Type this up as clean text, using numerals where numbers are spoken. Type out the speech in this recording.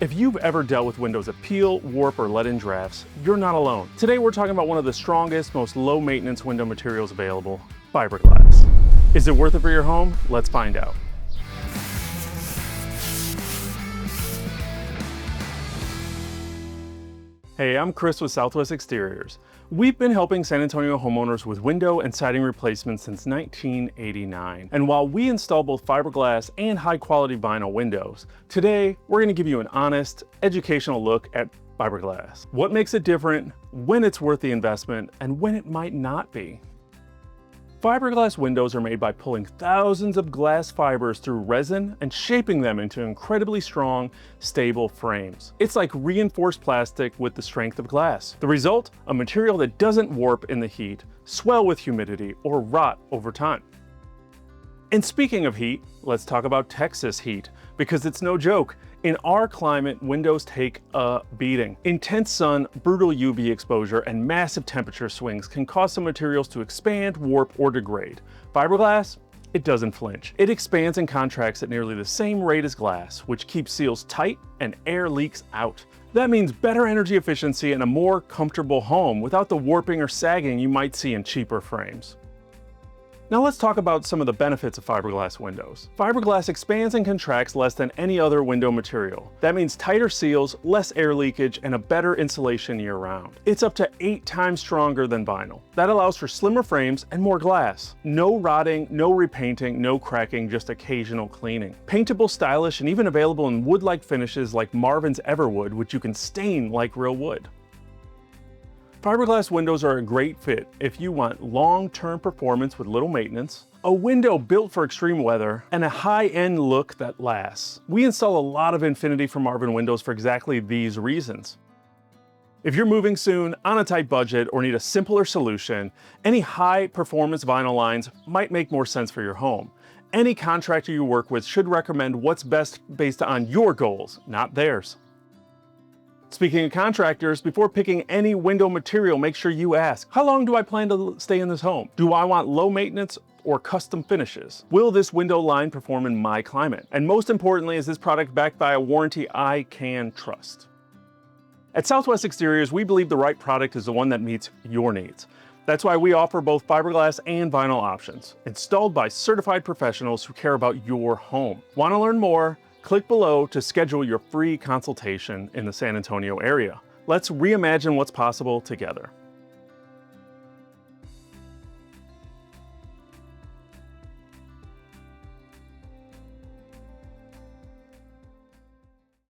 If you've ever dealt with windows that peel, warp, or let in drafts, you're not alone. Today we're talking about one of the strongest, most low-maintenance window materials available, fiberglass. Is it worth it for your home? Let's find out. Hey, I'm Chris with Southwest Exteriors. We've been helping San Antonio homeowners with window and siding replacements since 1989. And while we install both fiberglass and high-quality vinyl windows, today we're going to give you an honest, educational look at fiberglass. What makes it different, when it's worth the investment, and when it might not be. Fiberglass windows are made by pulling thousands of glass fibers through resin and shaping them into incredibly strong, stable frames. It's like reinforced plastic with the strength of glass. The result? A material that doesn't warp in the heat, swell with humidity, or rot over time. And speaking of heat, let's talk about Texas heat, because it's no joke. In our climate, windows take a beating. Intense sun, brutal UV exposure, and massive temperature swings can cause some materials to expand, warp, or degrade. Fiberglass? It doesn't flinch. It expands and contracts at nearly the same rate as glass, which keeps seals tight and air leaks out. That means better energy efficiency and a more comfortable home without the warping or sagging you might see in cheaper frames. Now let's talk about some of the benefits of fiberglass windows. Fiberglass expands and contracts less than any other window material. That means tighter seals, less air leakage, and a better insulation year-round. It's up to 8 times stronger than vinyl. That allows for slimmer frames and more glass. No rotting, no repainting, no cracking, just occasional cleaning. Paintable, stylish, and even available in wood-like finishes like Marvin's Everwood, which you can stain like real wood. Fiberglass windows are a great fit if you want long-term performance with little maintenance, a window built for extreme weather, and a high-end look that lasts. We install a lot of Infinity from Marvin windows for exactly these reasons. If you're moving soon, on a tight budget, or need a simpler solution, any high-performance vinyl lines might make more sense for your home. Any contractor you work with should recommend what's best based on your goals, not theirs. Speaking of contractors, before picking any window material, make sure you ask, how long do I plan to stay in this home? Do I want low maintenance or custom finishes? Will this window line perform in my climate? And most importantly, is this product backed by a warranty I can trust? At Southwest Exteriors, we believe the right product is the one that meets your needs. That's why we offer both fiberglass and vinyl options, installed by certified professionals who care about your home. Want to learn more? Click below to schedule your free consultation in the San Antonio area. Let's reimagine what's possible together.